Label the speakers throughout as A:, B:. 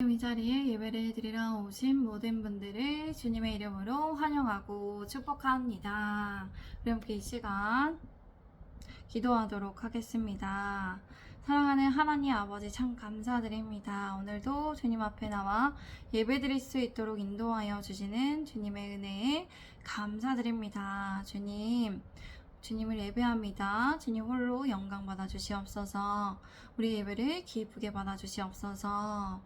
A: 이 자리에 예배를 드리러 오신 모든 분들을 주님의 이름으로 환영하고 축복합니다. 우리 함께 이 시간 기도하도록 하겠습니다. 사랑하는 하나님 아버지 참 감사드립니다. 오늘도 주님 앞에 나와 예배 드릴 수 있도록 인도하여 주시는 주님의 은혜에 감사드립니다. 주님을 예배합니다. 주님 홀로 영광 받아 주시옵소서. 우리 예배를 기쁘게 받아 주시옵소서.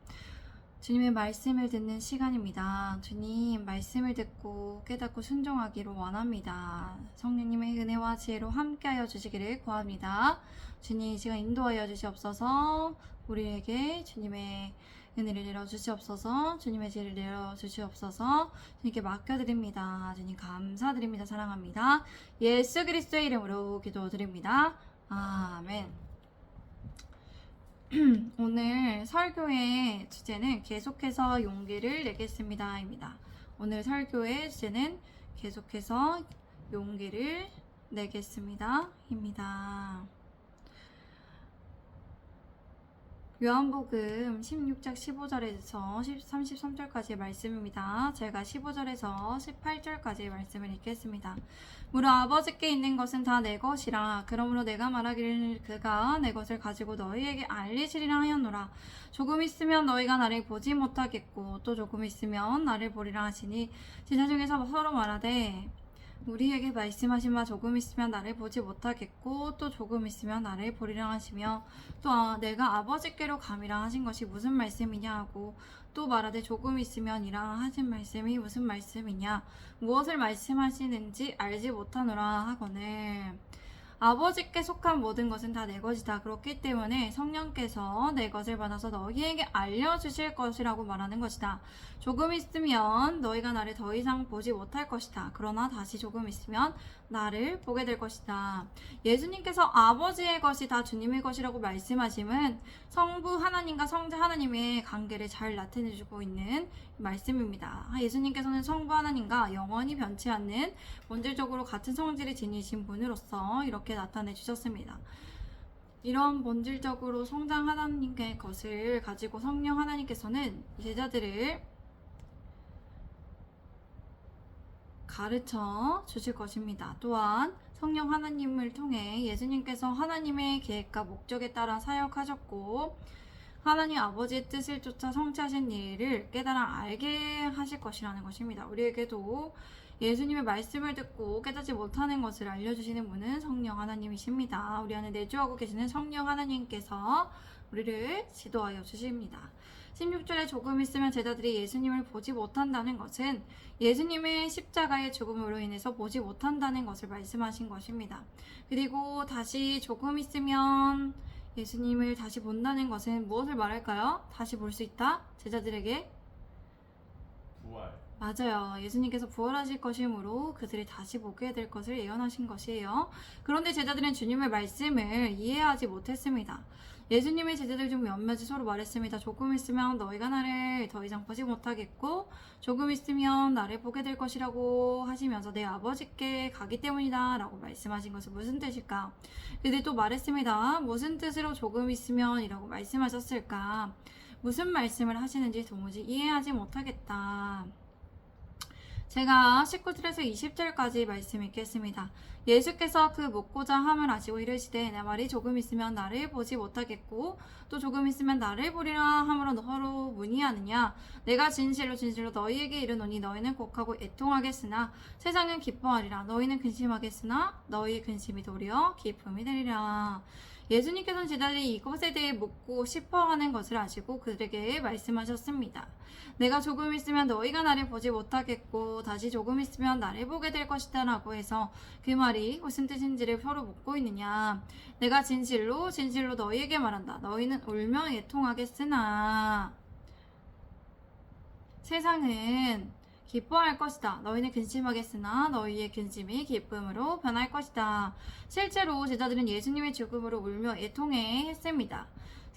A: 주님의 말씀을 듣는 시간입니다. 주님 말씀을 듣고 깨닫고 순종하기로 원합니다. 성령님의 은혜와 지혜로 함께하여 주시기를 구합니다. 주님 이 시간 인도하여 주시옵소서. 우리에게 주님의 은혜를 내려주시옵소서. 주님의 지혜를 내려주시옵소서. 주님께 맡겨드립니다. 주님 감사드립니다. 사랑합니다. 예수 그리스도의 이름으로 기도드립니다. 아멘. 오늘 설교의 주제는 계속해서 용기를 내겠습니다 입니다. 오늘 설교의 주제는 계속해서 용기를 내겠습니다 입니다. 요한복음 16장 15절에서 33절까지의 말씀입니다. 제가 15절에서 18절까지의 말씀을 읽겠습니다. 무릇 아버지께 있는 것은 다 내 것이라. 그러므로 내가 말하기를 그가 내 것을 가지고 너희에게 알리시리라 하였노라. 조금 있으면 너희가 나를 보지 못하겠고 또 조금 있으면 나를 보리라 하시니 제자 중에서 서로 말하되 우리에게 말씀하신 바 조금 있으면 나를 보지 못하겠고 또 조금 있으면 나를 보리라 하시며 또 내가 아버지께로 감이라 하신 것이 무슨 말씀이냐 하고 또 말하되 조금 있으면 이라 하신 말씀이 무슨 말씀이냐 무엇을 말씀하시는지 알지 못하노라 하거늘 아버지께 속한 모든 것은 다 내 것이다. 그렇기 때문에 성령께서 내 것을 받아서 너희에게 알려주실 것이라고 말하는 것이다. 조금 있으면 너희가 나를 더 이상 보지 못할 것이다. 그러나 다시 조금 있으면 나를 보게 될 것이다. 예수님께서 아버지의 것이 다 주님의 것이라고 말씀하심은 성부 하나님과 성자 하나님의 관계를 잘 나타내주고 있는 말씀입니다. 예수님께서는 성부 하나님과 영원히 변치 않는 본질적으로 같은 성질을 지니신 분으로서 이렇게 나타내 주셨습니다. 이런 본질적으로 성장 하나님의 것을 가지고 성령 하나님께서는 제자들을 가르쳐 주실 것입니다. 또한 성령 하나님을 통해 예수님께서 하나님의 계획과 목적에 따라 사역하셨고 하나님 아버지의 뜻을 쫓아 성취하신 일을 깨달아 알게 하실 것이라는 것입니다. 우리에게도 예수님의 말씀을 듣고 깨닫지 못하는 것을 알려주시는 분은 성령 하나님이십니다. 우리 안에 내주하고 계시는 성령 하나님께서 우리를 지도하여 주십니다. 16절에 조금 있으면 제자들이 예수님을 보지 못한다는 것은 예수님의 십자가의 죽음으로 인해서 보지 못한다는 것을 말씀하신 것입니다. 그리고 다시 조금 있으면 예수님을 다시 본다는 것은 무엇을 말할까요? 다시 볼 수 있다? 제자들에게
B: 부활.
A: 맞아요. 예수님께서 부활하실 것이므로 그들이 다시 보게 될 것을 예언하신 것이에요. 그런데 제자들은 주님의 말씀을 이해하지 못했습니다. 예수님의 제자들 중 몇몇이 서로 말했습니다. 조금 있으면 너희가 나를 더 이상 보지 못하겠고 조금 있으면 나를 보게 될 것이라고 하시면서 내 아버지께 가기 때문이다 라고 말씀하신 것은 무슨 뜻일까? 그들이 또 말했습니다. 무슨 뜻으로 조금 있으면 이라고 말씀하셨을까? 무슨 말씀을 하시는지 도무지 이해하지 못하겠다. 제가 19절에서 20절까지 말씀 읽겠습니다. 예수께서 그 묻고자 함을 아시고 이르시되 내 말이 조금 있으면 나를 보지 못하겠고 또 조금 있으면 나를 보리라 함으로 서로 문의하느냐. 내가 진실로 진실로 너희에게 이르노니 너희는 곡하고 애통하겠으나 세상은 기뻐하리라. 너희는 근심하겠으나 너희의 근심이 도리어 기쁨이 되리라. 예수님께서는 제자들이 이것에 대해 묻고 싶어하는 것을 아시고 그들에게 말씀하셨습니다. 내가 조금 있으면 너희가 나를 보지 못하겠고 다시 조금 있으면 나를 보게 될 것이다 라고 해서 그 말이 무슨 뜻인지를 서로 묻고 있느냐. 내가 진실로 진실로 너희에게 말한다. 너희는 울며 애통하겠으나 세상은 기뻐할 것이다. 너희는 근심하겠으나 너희의 근심이 기쁨으로 변할 것이다. 실제로 제자들은 예수님의 죽음으로 울며 애통해 했습니다.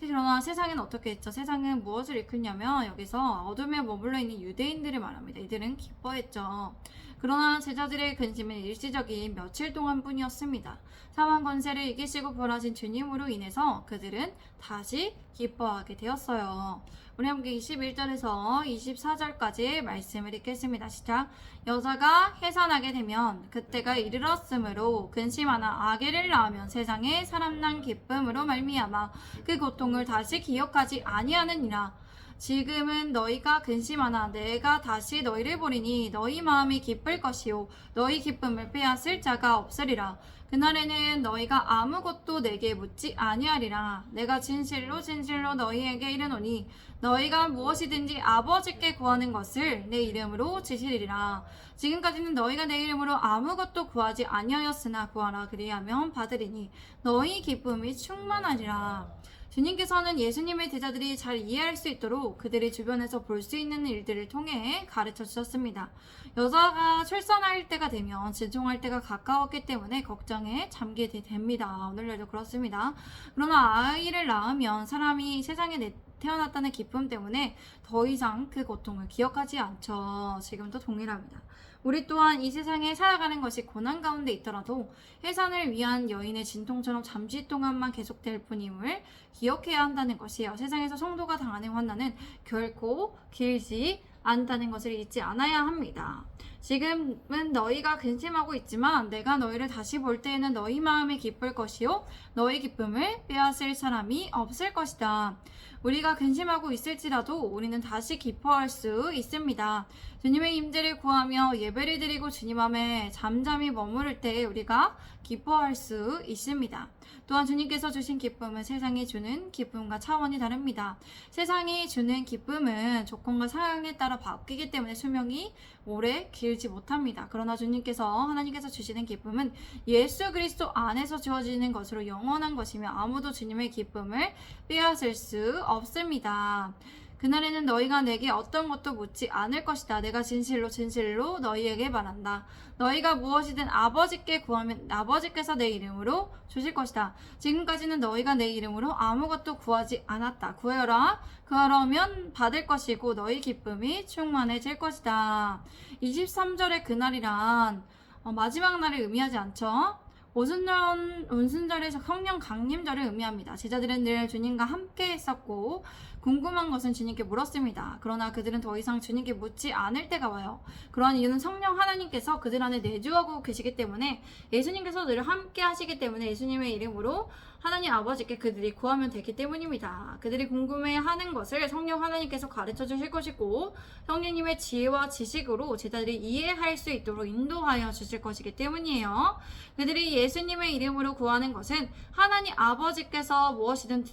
A: 그러나 세상은 어떻게 했죠? 세상은 무엇을 일컫냐면 여기서 어둠에 머물러 있는 유대인들을 말합니다. 이들은 기뻐했죠. 그러나 제자들의 근심은 일시적인 며칠 동안뿐이었습니다. 사망 권세를 이기시고 부활하신 주님으로 인해서 그들은 다시 기뻐하게 되었어요. 우리 함께 21절에서 24절까지 말씀을 읽겠습니다. 시작. 여자가 해산하게 되면 그때가 이르렀으므로 근심하나 아기를 낳으면 세상에 사람난 기쁨으로 말미암아 그 고통을 다시 기억하지 아니하느니라. 지금은 너희가 근심하나 내가 다시 너희를 보리니 너희 마음이 기쁠 것이요 너희 기쁨을 빼앗을 자가 없으리라. 그날에는 너희가 아무것도 내게 묻지 아니하리라. 내가 진실로 진실로 너희에게 이르노니 너희가 무엇이든지 아버지께 구하는 것을 내 이름으로 주시리라. 지금까지는 너희가 내 이름으로 아무것도 구하지 아니하였으나 구하라 그리하면 받으리니 너희 기쁨이 충만하리라. 주님께서는 예수님의 제자들이 잘 이해할 수 있도록 그들의 주변에서 볼 수 있는 일들을 통해 가르쳐 주셨습니다. 여자가 출산할 때가 되면 진통할 때가 가까웠기 때문에 걱정에 잠기게 됩니다. 오늘날도 그렇습니다. 그러나 아이를 낳으면 사람이 세상에 태어났다는 기쁨 때문에 더 이상 그 고통을 기억하지 않죠. 지금도 동일합니다. 우리 또한 이 세상에 살아가는 것이 고난 가운데 있더라도 해산을 위한 여인의 진통처럼 잠시 동안만 계속될 뿐임을 기억해야 한다는 것이에요. 세상에서 성도가 당하는 환난은 결코 길지 않다는 것을 잊지 않아야 합니다. 지금은 너희가 근심하고 있지만 내가 너희를 다시 볼 때에는 너희 마음이 기쁠 것이요 너희 기쁨을 빼앗을 사람이 없을 것이다. 우리가 근심하고 있을지라도 우리는 다시 기뻐할 수 있습니다. 주님의 임재를 구하며 예배를 드리고 주님 앞에 잠잠히 머무를 때 우리가 기뻐할 수 있습니다. 또한 주님께서 주신 기쁨은 세상이 주는 기쁨과 차원이 다릅니다. 세상이 주는 기쁨은 조건과 상황에 따라 바뀌기 때문에 수명이 오래 길지 못합니다. 그러나 하나님께서 주시는 기쁨은 예수 그리스도 안에서 주어지는 것으로 영원한 것이며 아무도 주님의 기쁨을 빼앗을 수 없습니다. 그날에는 너희가 내게 어떤 것도 묻지 않을 것이다. 내가 진실로 진실로 너희에게 말한다. 너희가 무엇이든 아버지께 구하면 아버지께서 내 이름으로 주실 것이다. 지금까지는 너희가 내 이름으로 아무것도 구하지 않았다. 구하라. 그러면 받을 것이고 너희 기쁨이 충만해질 것이다. 23절의 그날이란 마지막 날을 의미하지 않죠? 오순절에서 성령 강림절을 의미합니다. 제자들은 늘 주님과 함께 했었고 궁금한 것은 주님께 물었습니다. 그러나 그들은 더 이상 주님께 묻지 않을 때가 와요. 그러한 이유는 성령 하나님께서 그들 안에 내주하고 계시기 때문에 예수님께서 늘 함께 하시기 때문에 예수님의 이름으로 하나님 아버지께 그들이 구하면 되기 때문입니다. 그들이 궁금해하는 것을 성령 하나님께서 가르쳐 주실 것이고 성령님의 지혜와 지식으로 제자들이 이해할 수 있도록 인도하여 주실 것이기 때문이에요. 그들이 예수님의 이름으로 구하는 것은 하나님 아버지께서 무엇이든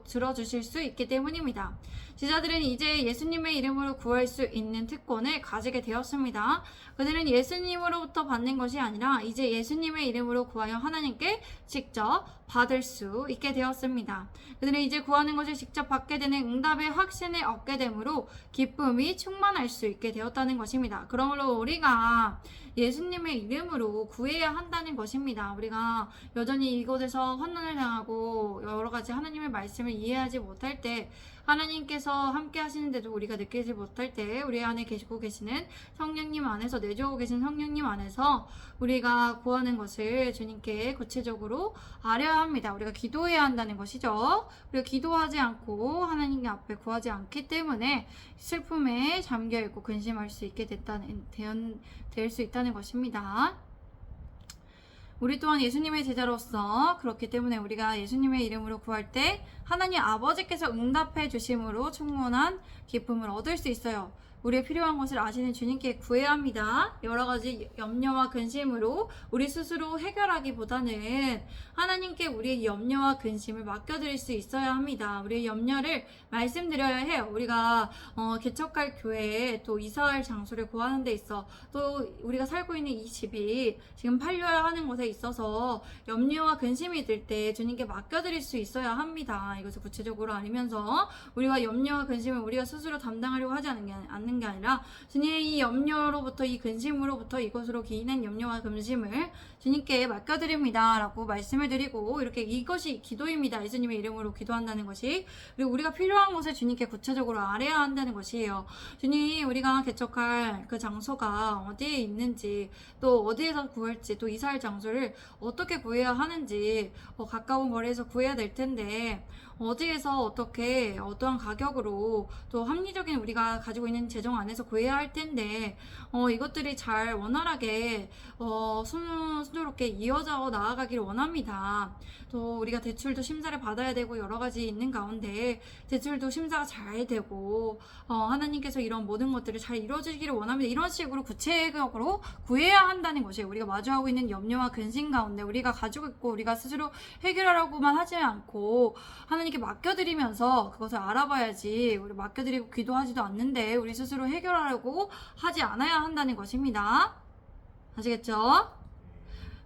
A: 들어주실 수 있기 때문입니다. 제자들은 이제 예수님의 이름으로 구할 수 있는 특권을 가지게 되었습니다. 그들은 예수님으로부터 받는 것이 아니라 이제 예수님의 이름으로 구하여 하나님께 직접 받을 수 있게 되었습니다. 그들은 이제 구하는 것을 직접 받게 되는 응답의 확신을 얻게 되므로 기쁨이 충만할 수 있게 되었다는 것입니다. 그러므로 우리가 예수님의 이름으로 구해야 한다는 것입니다. 우리가 여전히 이곳에서 환난을 당하고 여러 가지 하나님의 말씀을 이해하지 못할 때 하나님께서 함께 하시는데도 우리가 느끼지 못할 때 우리 안에 계시고 계시는 성령님 안에서 내주고 계신 성령님 안에서 우리가 구하는 것을 주님께 구체적으로 아뢰야 합니다. 우리가 기도해야 한다는 것이죠. 우리가 기도하지 않고 하나님 앞에 구하지 않기 때문에 슬픔에 잠겨있고 근심할 수 있게 될 수 있다는 것입니다. 우리 또한 예수님의 제자로서 그렇기 때문에 우리가 예수님의 이름으로 구할 때 하나님 아버지께서 응답해 주심으로 충분한 기쁨을 얻을 수 있어요. 우리의 필요한 것을 아시는 주님께 구해야 합니다. 여러 가지 염려와 근심으로 우리 스스로 해결하기보다는 하나님께 우리의 염려와 근심을 맡겨드릴 수 있어야 합니다. 우리의 염려를 말씀드려야 해요. 우리가 개척할 교회에 또 이사할 장소를 구하는 데 있어 또 우리가 살고 있는 이 집이 지금 팔려야 하는 것에 있어서 염려와 근심이 들 때 주님께 맡겨드릴 수 있어야 합니다. 이것을 구체적으로 알면서 우리가 염려와 근심을 우리가 스스로 담당하려고 하지 않는 있는 게 아니라 주님의 이 염려로부터 이 근심으로부터 이것으로 기인한 염려와 근심을 주님께 맡겨드립니다 라고 말씀을 드리고 이렇게 이것이 기도입니다. 예수님의 이름으로 기도한다는 것이. 그리고 우리가 필요한 것을 주님께 구체적으로 알아야 한다는 것이에요. 주님이 우리가 개척할 그 장소가 어디에 있는지 또 어디에서 구할지 또 이사할 장소를 어떻게 구해야 하는지 가까운 거리에서 구해야 될 텐데 어디에서 어떻게 어떠한 가격으로 또 합리적인 우리가 가지고 있는 재정 안에서 구해야 할 텐데 이것들이 잘 원활하게 순조롭게 이어져 나아가기를 원합니다. 또 우리가 대출도 심사를 받아야 되고 여러 가지 있는 가운데 대출도 심사가 잘 되고 하나님께서 이런 모든 것들을 잘 이루어지기를 원합니다. 이런 식으로 구체적으로 구해야 한다는 것이에요. 우리가 마주하고 있는 염려와 근심 가운데 우리가 가지고 있고 우리가 스스로 해결하려고만 하지 않고 하나님께 맡겨드리면서 그것을 알아봐야지. 우리 맡겨드리고 기도하지도 않는데 우리 스스로 해결하려고 하지 않아야 한다는 것입니다. 아시겠죠?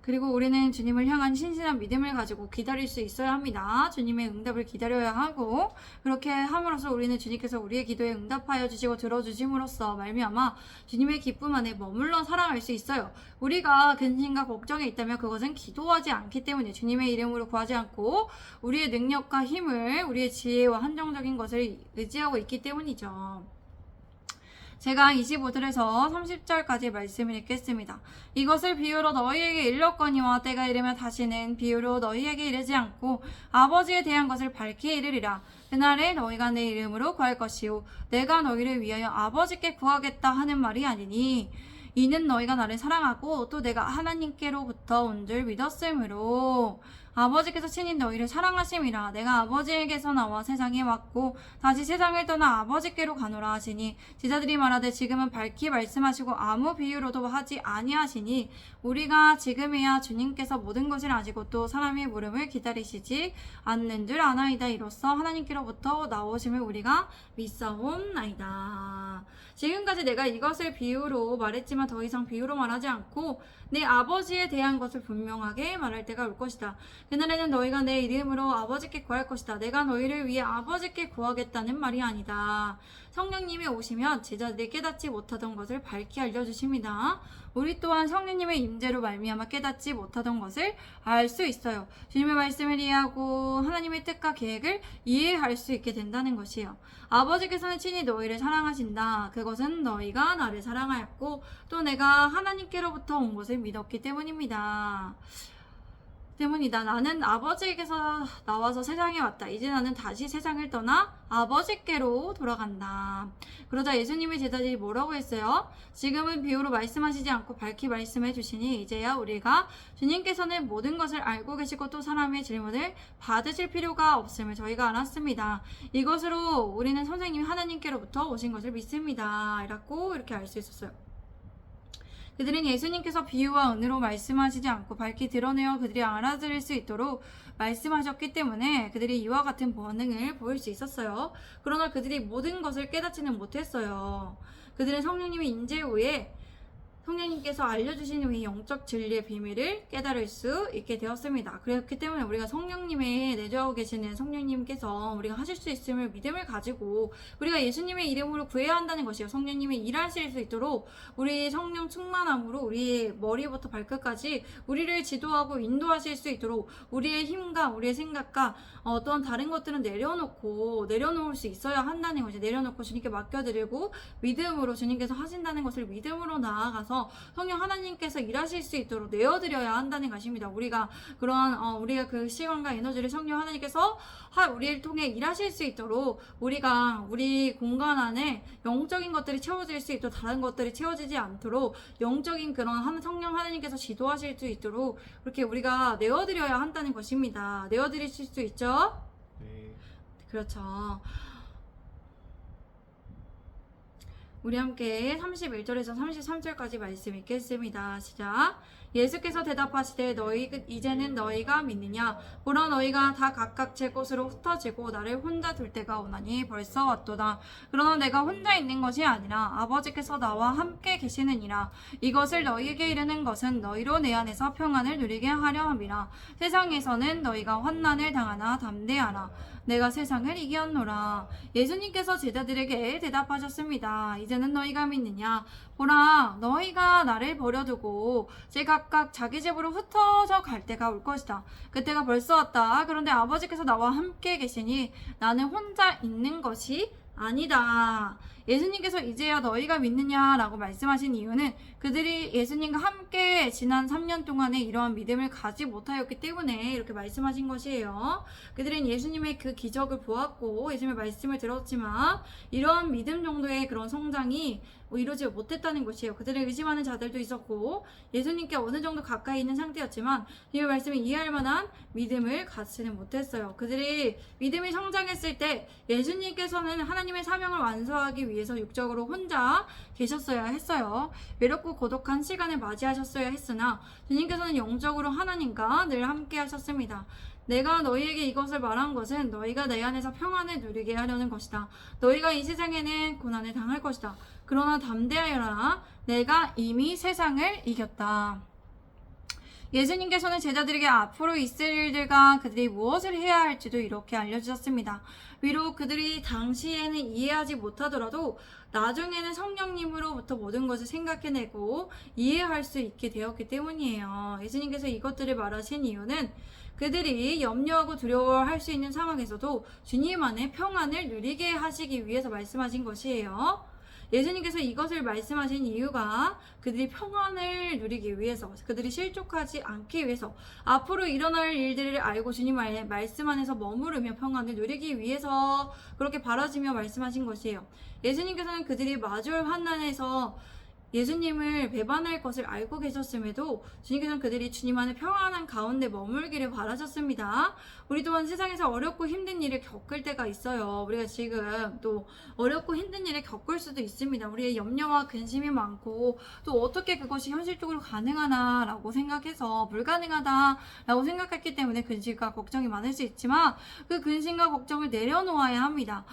A: 그리고 우리는 주님을 향한 신실한 믿음을 가지고 기다릴 수 있어야 합니다. 주님의 응답을 기다려야 하고 그렇게 함으로써 우리는 주님께서 우리의 기도에 응답하여 주시고 들어주심으로써 말미암아 주님의 기쁨 안에 머물러 살아갈 수 있어요. 우리가 근심과 걱정에 있다면 그것은 기도하지 않기 때문에 주님의 이름으로 구하지 않고 우리의 능력과 힘을 우리의 지혜와 한정적인 것을 의지하고 있기 때문이죠. 제가 25절에서 30절까지 말씀을 읽겠습니다. 이것을 비유로 너희에게 일렀거니와 때가 이르면 다시는 비유로 너희에게 이르지 않고 아버지에 대한 것을 밝히 이르리라. 그날에 너희가 내 이름으로 구할 것이요 내가 너희를 위하여 아버지께 구하겠다 하는 말이 아니니 이는 너희가 나를 사랑하고 또 내가 하나님께로부터 온 줄 믿었으므로 아버지께서 친히 너희를 사랑하심이라. 내가 아버지에게서 나와 세상에 왔고 다시 세상을 떠나 아버지께로 가노라 하시니 제자들이 말하되 지금은 밝히 말씀하시고 아무 비유로도 하지 아니하시니 우리가 지금이야 주님께서 모든 것을 아시고 또 사람의 물음을 기다리시지 않는 줄 아나이다. 이로써 하나님께로부터 나오심을 우리가 믿사옵나이다. 지금까지 내가 이것을 비유로 말했지만 더 이상 비유로 말하지 않고 내 아버지에 대한 것을 분명하게 말할 때가 올 것이다. 그날에는 너희가 내 이름으로 아버지께 구할 것이다. 내가 너희를 위해 아버지께 구하겠다는 말이 아니다. 성령님이 오시면 제자들이 깨닫지 못하던 것을 밝히 알려주십니다. 우리 또한 성령님의 임재로 말미암아 깨닫지 못하던 것을 알 수 있어요. 주님의 말씀을 이해하고 하나님의 뜻과 계획을 이해할 수 있게 된다는 것이에요. 아버지께서는 친히 너희를 사랑하신다. 그것은 너희가 나를 사랑하였고 또 내가 하나님께로부터 온 것을 믿었기 때문이다. 나는 아버지에게서 나와서 세상에 왔다. 이제 나는 다시 세상을 떠나 아버지께로 돌아간다. 그러자 예수님의 제자들이 뭐라고 했어요? 지금은 비유로 말씀하시지 않고 밝히 말씀해 주시니 이제야 우리가 주님께서는 모든 것을 알고 계시고 또 사람의 질문을 받으실 필요가 없음을 저희가 알았습니다. 이것으로 우리는 선생님이 하나님께로부터 오신 것을 믿습니다. 라고 이렇게 알 수 있었어요. 그들은 예수님께서 비유와 은으로 말씀하시지 않고 밝히 드러내어 그들이 알아들을 수 있도록 말씀하셨기 때문에 그들이 이와 같은 반응을 보일 수 있었어요. 그러나 그들이 모든 것을 깨닫지는 못했어요. 그들은 성령님의 임재 후에 성령님께서 알려주신 이 영적 진리의 비밀을 깨달을 수 있게 되었습니다. 그렇기 때문에 우리가 성령님의 내주하고 계시는 성령님께서 우리가 하실 수 있음을 믿음을 가지고 우리가 예수님의 이름으로 구해야 한다는 것이요. 성령님이 일하실 수 있도록 우리 성령 충만함으로 우리의 머리부터 발끝까지 우리를 지도하고 인도하실 수 있도록 우리의 힘과 우리의 생각과 어떤 다른 것들은 내려놓을 수 있어야 한다는 것이 내려놓고 주님께 맡겨드리고 믿음으로 주님께서 하신다는 것을 믿음으로 나아가서 성령 하나님께서 일하실 수 있도록 내어드려야 한다는 것입니다. 우리가 우리가 그 시간과 에너지를 성령 하나님께서 우리를 통해 일하실 수 있도록 우리가 우리 공간 안에 영적인 것들이 채워질 수 있도록 다른 것들이 채워지지 않도록 영적인 그런 성령 하나님께서 지도하실 수 있도록 그렇게 우리가 내어드려야 한다는 것입니다. 내어드리실 수 있죠?
B: 네.
A: 그렇죠. 우리 함께 31절에서 33절까지 말씀 읽겠습니다. 시작. 예수께서 대답하시되 이제는 너희가 믿느냐? 보라 너희가 다 각각 제 곳으로 흩어지고 나를 혼자 둘 때가 오나니 벌써 왔도다. 그러나 내가 혼자 있는 것이 아니라 아버지께서 나와 함께 계시느니라. 이것을 너희에게 이르는 것은 너희로 내 안에서 평안을 누리게 하려 함이라. 세상에서는 너희가 환난을 당하나 담대하라. 내가 세상을 이겼노라. 예수님께서 제자들에게 대답하셨습니다. 이제 이제는 너희가 믿느냐? 보라, 너희가 나를 버려두고 제 각각 자기 집으로 흩어져 갈 때가 올 것이다. 그때가 벌써 왔다. 그런데 아버지께서 나와 함께 계시니 나는 혼자 있는 것이 아니다. 예수님께서 이제야 너희가 믿느냐라고 말씀하신 이유는 그들이 예수님과 함께 지난 3년 동안에 이러한 믿음을 가지 못하였기 때문에 이렇게 말씀하신 것이에요. 그들은 예수님의 그 기적을 보았고 예수님의 말씀을 들었지만 이러한 믿음 정도의 그런 성장이 이루지 못했다는 것이에요. 그들을 의심하는 자들도 있었고 예수님께 어느 정도 가까이 있는 상태였지만 이 말씀을 이해할 만한 믿음을 갖지는 못했어요. 그들이 믿음이 성장했을 때 예수님께서는 하나님의 사명을 완수하기 위해서 육적으로 혼자 계셨어야 했어요. 외롭고 고독한 시간을 맞이하셨어야 했으나 주님께서는 영적으로 하나님과 늘 함께 하셨습니다. 내가 너희에게 이것을 말한 것은 너희가 내 안에서 평안을 누리게 하려는 것이다. 너희가 이 세상에는 고난을 당할 것이다. 그러나 담대하여라. 내가 이미 세상을 이겼다. 예수님께서는 제자들에게 앞으로 있을 일들과 그들이 무엇을 해야 할지도 이렇게 알려주셨습니다. 비록 그들이 당시에는 이해하지 못하더라도 나중에는 성령님으로부터 모든 것을 생각해내고 이해할 수 있게 되었기 때문이에요. 예수님께서 이것들을 말하신 이유는 그들이 염려하고 두려워할 수 있는 상황에서도 주님 안에 평안을 누리게 하시기 위해서 말씀하신 것이에요. 예수님께서 이것을 말씀하신 이유가 그들이 평안을 누리기 위해서, 그들이 실족하지 않기 위해서, 앞으로 일어날 일들을 알고 주님의 말씀 안에서 머무르며 평안을 누리기 위해서 그렇게 바라지며 말씀하신 것이에요. 예수님께서는 그들이 마주할 환난에서 예수님을 배반할 것을 알고 계셨음에도 주님께서는 그들이 주님 안에 평안한 가운데 머물기를 바라셨습니다. 우리 또한 세상에서 어렵고 힘든 일을 겪을 때가 있어요. 우리가 지금 또 어렵고 힘든 일을 겪을 수도 있습니다. 우리의 염려와 근심이 많고 또 어떻게 그것이 현실적으로 가능하나라고 생각해서 불가능하다라고 생각했기 때문에 근심과 걱정이 많을 수 있지만 그 근심과 걱정을 내려놓아야 합니다.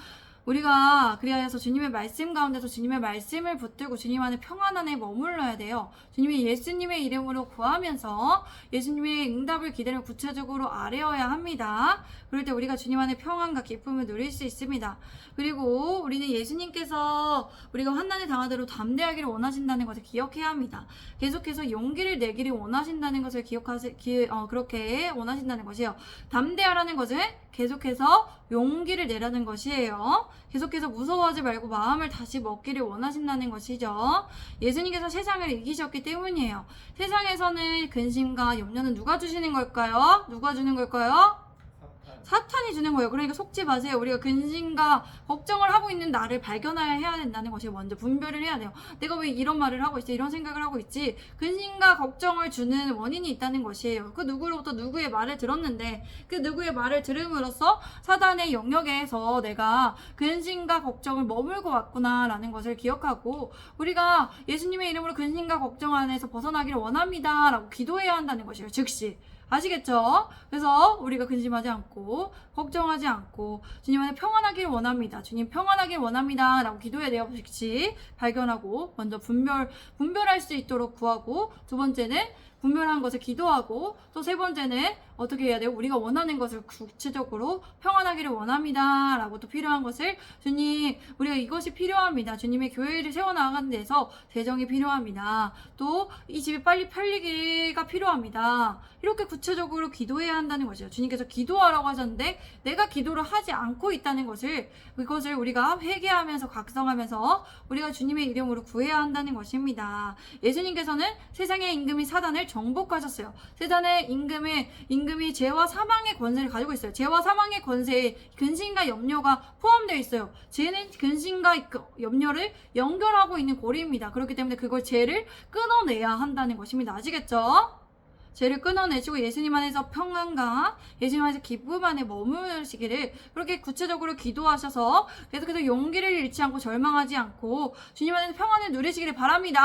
A: 우리가 그리하여서 주님의 말씀 가운데서 주님의 말씀을 붙들고 주님 안에 평안 안에 머물러야 돼요. 주님이 예수님의 이름으로 구하면서 예수님의 응답을 기다려 구체적으로 아뢰어야 합니다. 그럴 때 우리가 주님 안에 평안과 기쁨을 누릴 수 있습니다. 그리고 우리는 예수님께서 우리가 환난에 당하더라도 담대하기를 원하신다는 것을 기억해야 합니다. 계속해서 용기를 내기를 원하신다는 것을 그렇게 원하신다는 것이에요. 담대하라는 것은 계속해서 용기를 내라는 것이에요. 계속해서 무서워하지 말고 마음을 다시 먹기를 원하신다는 것이죠. 예수님께서 세상을 이기셨기 때문이에요. 세상에서는 근심과 염려는 누가 주시는 걸까요? 누가 주는 걸까요? 사탄이 주는 거예요. 그러니까 속지 마세요. 우리가 근심과 걱정을 하고 있는 나를 발견해야 된다는 것이 먼저 분별을 해야 돼요. 내가 왜 이런 말을 하고 있지? 이런 생각을 하고 있지? 근심과 걱정을 주는 원인이 있다는 것이에요. 그 누구로부터 누구의 말을 들었는데 그 누구의 말을 들음으로써 사단의 영역에서 내가 근심과 걱정을 머물고 왔구나라는 것을 기억하고 우리가 예수님의 이름으로 근심과 걱정 안에서 벗어나기를 원합니다 라고 기도해야 한다는 것이에요. 즉시. 아시겠죠? 그래서 우리가 근심하지 않고 걱정하지 않고 주님 안에 평안하길 원합니다. 주님 평안하길 원합니다 라고 기도해야 돼요. 즉시 발견하고 먼저 분별할 수 있도록 구하고 두 번째는 분별한 것을 기도하고 또 세 번째는 어떻게 해야 돼요? 우리가 원하는 것을 구체적으로 평안하기를 원합니다 라고 또 필요한 것을 주님 우리가 이것이 필요합니다. 주님의 교회를 세워나가는 데서 재정이 필요합니다. 또 이 집이 빨리 팔리기가 필요합니다. 이렇게 구체적으로 기도해야 한다는 것이에요. 주님께서 기도하라고 하셨는데 내가 기도를 하지 않고 있다는 것을 그것을 우리가 회개하면서 각성하면서 우리가 주님의 이름으로 구해야 한다는 것입니다. 예수님께서는 세상의 임금이 사단을 정복하셨어요. 세상의 임금이 죄와 사망의 권세를 가지고 있어요. 죄와 사망의 권세에 근심과 염려가 포함되어 있어요. 죄는 근심과 염려를 연결하고 있는 고리입니다. 그렇기 때문에 그걸 죄를 끊어내야 한다는 것입니다. 아시겠죠? 죄를 끊어내시고 예수님 안에서 평안과 예수님 안에서 기쁨 안에 머무르시기를 그렇게 구체적으로 기도하셔서 계속해서 용기를 잃지 않고 절망하지 않고 주님 안에서 평안을 누리시기를 바랍니다.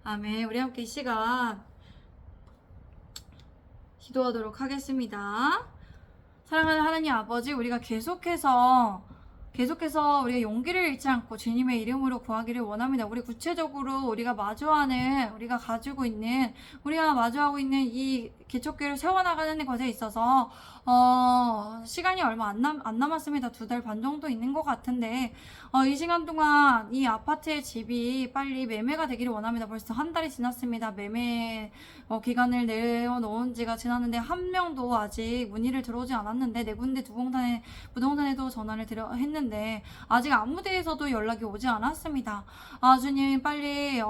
A: 아멘. 우리 함께 이 시간 기도하도록 하겠습니다. 사랑하는 하나님 아버지, 우리가 계속해서 계속해서 우리가 용기를 잃지 않고 주님의 이름으로 구하기를 원합니다. 우리 구체적으로 우리가 가지고 있는, 우리가 마주하고 있는 이 개척교회를 세워나가는 것에 있어서 시간이 얼마 안 남았습니다. 2달 반 정도 있는 것 같은데 이 시간 동안 이 아파트의 집이 빨리 매매가 되기를 원합니다. 벌써 한 달이 지났습니다. 매매 기간을 내어놓은 지가 지났는데 한 명도 아직 문의를 들어오지 않았는데 네 군데 부동산에도 전화를 했는데 아직 아무 데에서도 연락이 오지 않았습니다. 주님 빨리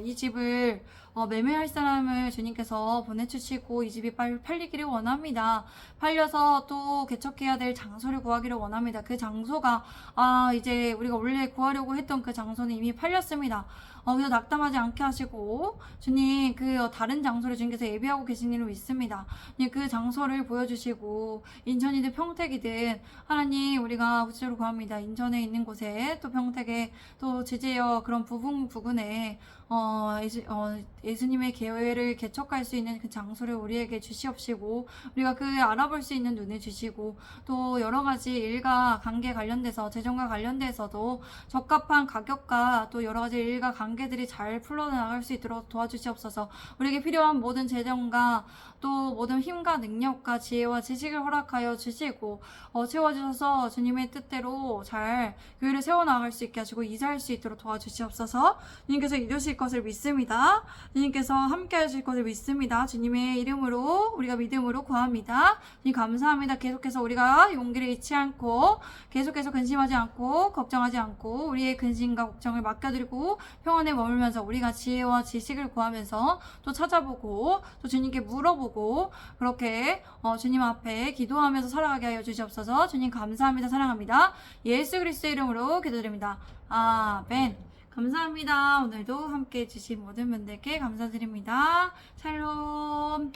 A: 이 집을 매매할 사람을 주님께서 보내주시고 이 집이 빨리 팔리기를 원합니다. 팔려서 또 개척해야 될 장소를 구하기를 원합니다. 그 장소가 이제 우리가 원래 구하려고 했던 그 장소는 이미 팔렸습니다. 그래서 낙담하지 않게 하시고 주님 그 다른 장소를 주님께서 예비하고 계신 일로 믿습니다. 그 장소를 보여주시고 인천이든 평택이든 하나님 우리가 구체적으로 구합니다. 인천에 있는 곳에 또 평택에 또 지제어 그런 부근에 예수님의 교회를 개척할 수 있는 그 장소를 우리에게 주시옵시고 우리가 그 알아볼 수 있는 눈을 주시고 또 여러 가지 일과 관계 관련돼서 재정과 관련돼서도 적합한 가격과 또 여러 가지 일과 관계들이 잘 풀려나갈 수 있도록 도와주시옵소서. 우리에게 필요한 모든 재정과 또 모든 힘과 능력과 지혜와 지식을 허락하여 주시고 채워주셔서 주님의 뜻대로 잘 교회를 세워나갈 수 있게 하시고 이사할 수 있도록 도와주시옵소서. 주님께서 이루실 것을 믿습니다. 주님께서 함께 하실 것을 믿습니다. 주님의 이름으로 우리가 믿음으로 구합니다. 주님 감사합니다. 계속해서 우리가 용기를 잃지 않고 계속해서 근심하지 않고 걱정하지 않고 우리의 근심과 걱정을 맡겨드리고 평안에 머물면서 우리가 지혜와 지식을 구하면서 또 찾아보고 또 주님께 물어보고 그렇게 주님 앞에 기도하면서 살아가게 하여 주시옵소서. 주님 감사합니다. 사랑합니다. 예수 그리스도의 이름으로 기도드립니다. 아멘. 감사합니다. 오늘도 함께 해주신 모든 분들께 감사드립니다. 샬롬.